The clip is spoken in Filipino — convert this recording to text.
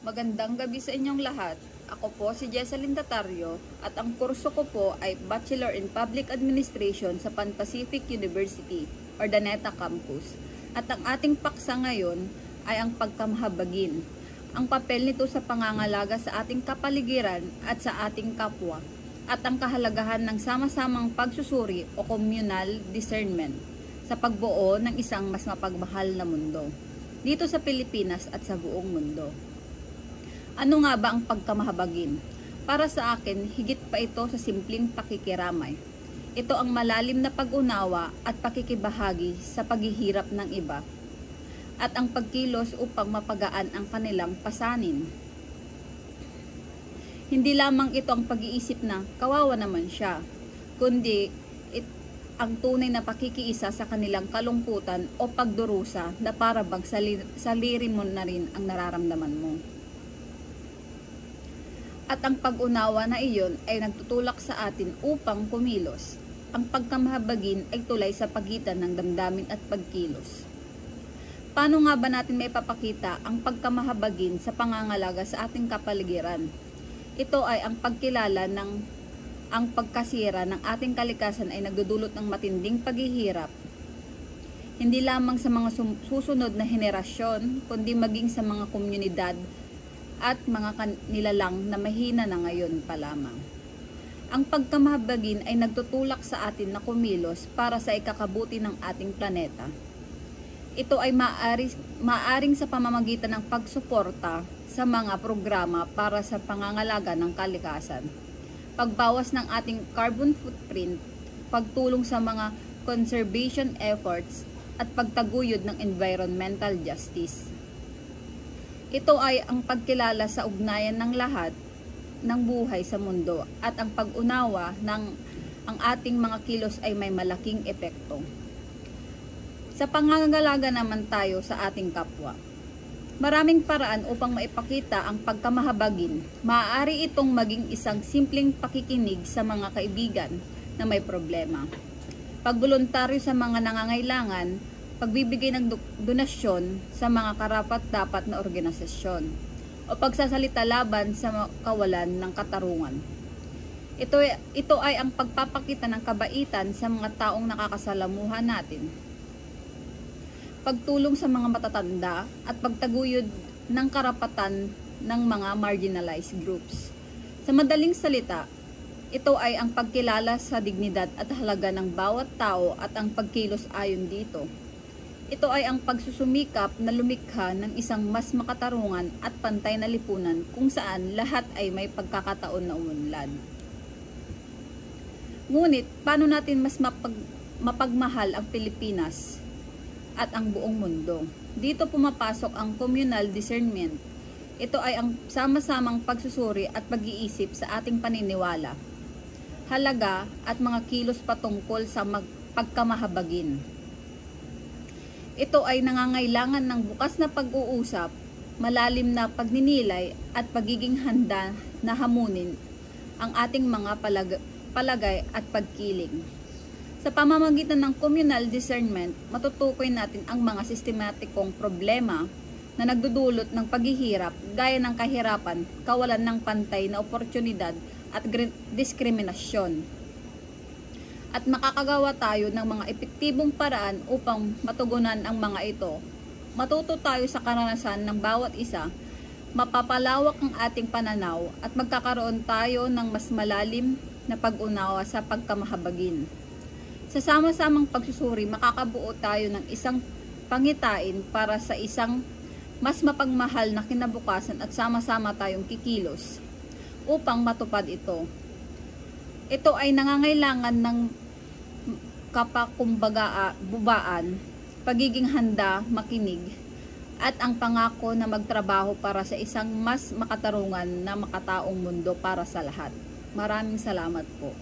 Magandang gabi sa inyong lahat. Ako po si Jessalyn Datario at ang kurso ko po ay Bachelor in Public Administration sa Pan Pacific University or Daneta Campus. At ang ating paksa ngayon ay ang pagkamahabagin. Ang papel nito sa pangangalaga sa ating kapaligiran at sa ating kapwa at ang kahalagahan ng sama-samang pagsusuri o communal discernment sa pagbuo ng isang mas mapagmahal na mundo dito sa Pilipinas at sa buong mundo. Ano nga ba ang pagkamahabagin? Para sa akin, higit pa ito sa simpleng pakikiramay. Ito ang malalim na pag-unawa at pakikibahagi sa paghihirap ng iba at ang pagkilos upang mapagaan ang kanilang pasanin. Hindi lamang ito ang pag-iisip na kawawa naman siya, kundi ang tunay na pakikiisa sa kanilang kalungkutan o pagdurusa na para bang saliri mo na rin ang nararamdaman mo. At ang pag-unawa na iyon ay nagtutulak sa atin upang kumilos. Ang pagkamahabagin ay tulay sa pagitan ng damdamin at pagkilos. Paano nga ba natin may papakita ang pagkamahabagin sa pangangalaga sa ating kapaligiran? Ito ay ang pagkilala ng ang pagkasira ng ating kalikasan ay nagdudulot ng matinding paghihirap. Hindi lamang sa mga susunod na henerasyon, kundi maging sa mga komunidad at mga nilalang na mahina na ngayon pa lamang. Ang pagkamahabagin ay nagtutulak sa atin na kumilos para sa ikakabuti ng ating planeta. Ito ay maaring sa pamamagitan ng pagsuporta sa mga programa para sa pangangalaga ng kalikasan, pagbawas ng ating carbon footprint, pagtulong sa mga conservation efforts at pagtaguyod ng environmental justice. Ito ay ang pagkilala sa ugnayan ng lahat ng buhay sa mundo at ang pag-unawa ng ang ating mga kilos ay may malaking epekto. Sa pangangalaga naman tayo sa ating kapwa. Maraming paraan upang maipakita ang pagkamahabagin. Maaari itong maging isang simpleng pakikinig sa mga kaibigan na may problema, pagboluntaryo sa mga nangangailangan, pagbibigay ng donasyon sa mga karapat-dapat na organisasyon, o pagsasalita laban sa kawalan ng katarungan. Ito ay ang pagpapakita ng kabaitan sa mga taong nakakasalamuha natin, pagtulong sa mga matatanda at pagtaguyod ng karapatan ng mga marginalized groups. Sa madaling salita, ito ay ang pagkilala sa dignidad at halaga ng bawat tao at ang pagkilos ayon dito. Ito ay ang pagsusumikap na lumikha ng isang mas makatarungan at pantay na lipunan kung saan lahat ay may pagkakataon na umunlad. Ngunit, paano natin mas mapagmahal ang Pilipinas at ang buong mundo? Dito pumapasok ang communal discernment. Ito ay ang sama-samang pagsusuri at pag-iisip sa ating paniniwala, halaga at mga kilos patungkol sa pagkamahabagin. Ito ay nangangailangan ng bukas na pag-uusap, malalim na pagninilay at pagiging handa na hamunin ang ating mga palagay at pagkiling. Sa pamamagitan ng communal discernment, matutukoy natin ang mga sistematikong problema na nagdudulot ng paghihirap gaya ng kahirapan, kawalan ng pantay na oportunidad at diskriminasyon. At makakagawa tayo ng mga epektibong paraan upang matugunan ang mga ito. Matuto tayo sa karanasan ng bawat isa, mapapalawak ang ating pananaw at magkakaroon tayo ng mas malalim na pag-unawa sa pagkamahabagin. Sa sama-samang pagsusuri, makakabuo tayo ng isang pangitain para sa isang mas mapagmahal na kinabukasan at sama-sama tayong kikilos upang matupad ito. Ito ay nangangailangan ng bubaan, pagiging handa, makinig, at ang pangako na magtrabaho para sa isang mas makatarungan na makataong mundo para sa lahat. Maraming salamat po.